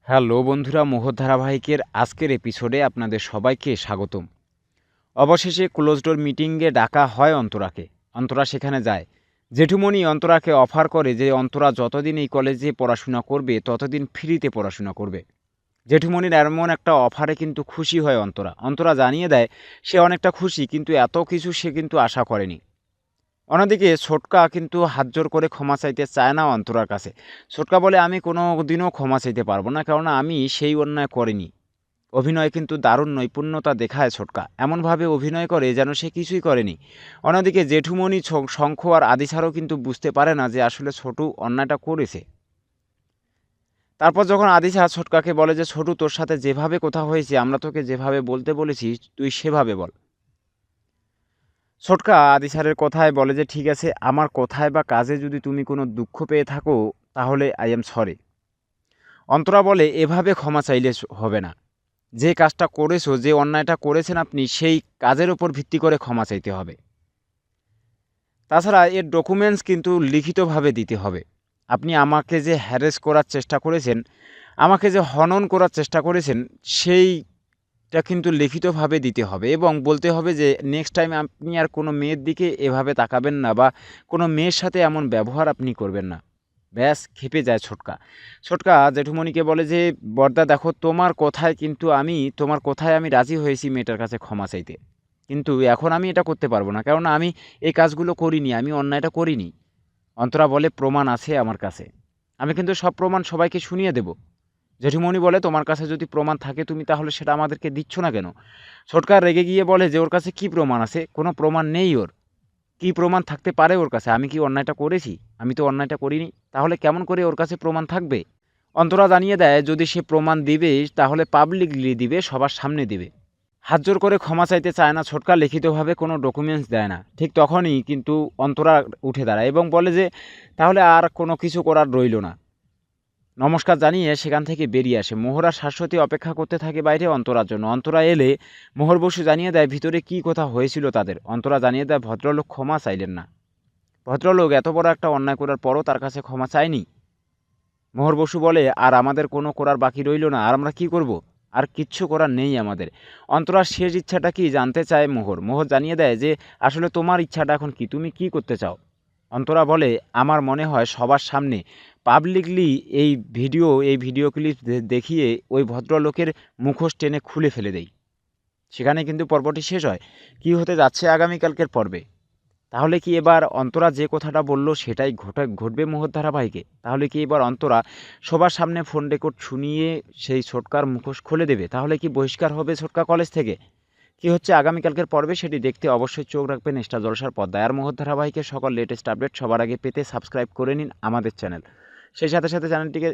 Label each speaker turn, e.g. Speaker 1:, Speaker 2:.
Speaker 1: Hello বন্ধুরা, মোহর ধারাবাহিকের আজকের এপিসোডে আপনাদের সবাইকে স্বাগতম। অবশেষে ক্লোজ ডোর মিটিংয়ে ডাকা হয় অন্তরাকে। অন্তরা সেখানে যায়। জেঠুমণি অন্তরাকে অফার করে যে অন্তরা যতদিন এই কলেজে পড়াশোনা করবে ততদিন ফ্রিতে পড়াশোনা করবে। জেঠুমণির এমন একটা অফারে কিন্তু খুশি হয় অন্তরা। অন্তরা জানিয়ে দেয় সে অনেকটা খুশি, কিন্তু এত কিছু সে কিন্তু আশা করেনি। অন্যদিকে ছোটকা কিন্তু হাত জোর করে ক্ষমা চাইতে চায় না অন্তরার কাছে। ছোটকা বলে, আমি কোনো দিনও ক্ষমা চাইতে পারবো না, কেননা আমি সেই অন্যায় করিনি। অভিনয় কিন্তু দারুণ নৈপুণ্যতা দেখায় ছোটকা, এমনভাবে অভিনয় করে যেন সে কিছুই করেনি। অন্যদিকে জেঠুমণি শঙ্খ আর আদিছাড়ও কিন্তু বুঝতে পারে না যে আসলে ছোটু অন্যায়টা করেছে। তারপর যখন আদিছা ছোটকাকে বলে যে ছোটু, তোর সাথে যেভাবে কথা হয়েছে, আমরা তোকে যেভাবে বলতে বলেছি তুই সেভাবে বল। ছোটকা আদি স্যারের কথায় বলে যে ঠিক আছে, আমার কথায় বা কাজে যদি তুমি কোনো দুঃখ পেয়ে থাকো তাহলে আই এম সরি। অন্তরা বলে, এভাবে ক্ষমা চাইলে হবে না। যে কাজটা করেছো, যে অন্যায়টা করেছেন আপনি, সেই কাজের উপর ভিত্তি করে ক্ষমা চাইতে হবে। তাছাড়া এর ডকুমেন্টস কিন্তু লিখিতভাবে দিতে হবে। আপনি আমাকে যে হ্যারেস করার চেষ্টা করেছেন, আমাকে যে হনন করার চেষ্টা করেছেন, সেইটা কিন্তু লিখিতভাবে দিতে হবে এবং বলতে হবে যে নেক্সট টাইম আপনি আর কোনো মেয়ের দিকে এভাবে তাকাবেন না বা কোনো মেয়ের সাথে এমন ব্যবহার আপনি করবেন না। ব্যাস ক্ষেপে যায় ছোটকা। ছোটকা জেঠুমণিকে বলে যে বড়দা দেখো, তোমার কথায় আমি রাজি হয়েছি মেয়েটার কাছে ক্ষমা চাইতে, কিন্তু এখন আমি এটা করতে পারবো না, কেননা আমি এই কাজগুলো করিনি, আমি অন্যায়টা করিনি। অন্তরা বলে, প্রমাণ আছে আমার কাছে, আমি কিন্তু সব প্রমাণ সবাইকে শুনিয়ে দেব। জেঠুমণি বলে, তোমার কাছে যদি প্রমাণ থাকে তুমি তাহলে সেটা আমাদেরকে দিচ্ছ না কেন? ছোটকা রেগে গিয়ে বলে যে ওর কাছে কি প্রমাণ আছে? কোনো প্রমাণ নেই ওর। কি প্রমাণ থাকতে পারে ওর কাছে? আমি কি অন্যায়টা করেছি? আমি তো অন্যায়টা করিনি। তাহলে কেমন করে ওর কাছে প্রমাণ থাকবে? অন্তরা জানিয়ে দেয় যদি সে প্রমাণ দিবে তাহলে পাবলিকলি দিবে, সবার সামনে দিবে। হাত জোর করে ক্ষমা চাইতে চায় না ছোটকা, লিখিতভাবে কোনো ডকুমেন্টস দেয় না। ঠিক তখনই কিন্তু অন্তরা উঠে দাঁড়ায় এবং বলে যে তাহলে আর কোনো কিছু করার রইল না। নমস্কার জানিয়ে সেখান থেকে বেরিয়ে আসে। মোহর আর শাশ্বতী অপেক্ষা করতে থাকে বাইরে অন্তরার জন্য। অন্তরা এলে মোহর বসু জানিয়ে দেয় ভিতরে কী কথা হয়েছিল তাদের। অন্তরা জানিয়ে দেয় ভদ্রলোক ক্ষমা চাইলেন না। ভদ্রলোক এত বড় একটা অন্যায় করার পরও তার কাছে ক্ষমা চায়নি। মোহর বসু বলে, আর আমাদের কোনো করার বাকি রইল না, আর আমরা কি করব? আর কিচ্ছু করার নেই আমাদের। অন্তরার শেষ ইচ্ছাটা কি জানতে চায় মোহর। মোহর জানিয়ে দেয় যে আসলে তোমার ইচ্ছাটা এখন কি, তুমি কি করতে চাও? অন্তরা বলে, আমার মনে হয় সবার সামনে পাবলিকলি এই ভিডিও ক্লিপ দেখিয়ে ওই ভদ্রলোকের মুখোশ টেনে খুলে ফেলে দেই। সেখানে কিন্তু পর্বটি শেষ হয়। কি হতে যাচ্ছে আগামীকালকের পর্বে? তাহলে কি এবার অন্তরা যে কথাটা বলল সেটাই ঘটবে মোহর ধারাবাহিকে? তাহলে কি এবার অন্তরা সবার সামনে ফোন রেকর্ড শুনিয়ে সেই ছোটকার মুখোশ খুলে দেবে? তাহলে কি বহিষ্কার হবে ছোটকা কলেজ থেকে? কি হচ্ছে আগামীকালকের পর্বে সেটি দেখতে অবশ্যই চোখ রাখবেন স্টার জলসার পর্দায়। আর মোহর ধারাবাহিকের সকল লেটেস্ট আপডেট সবার আগে পেতে সাবস্ক্রাইব করে নিন আমাদের চ্যানেল। সেই সাথে সাথে চ্যানেলটিকে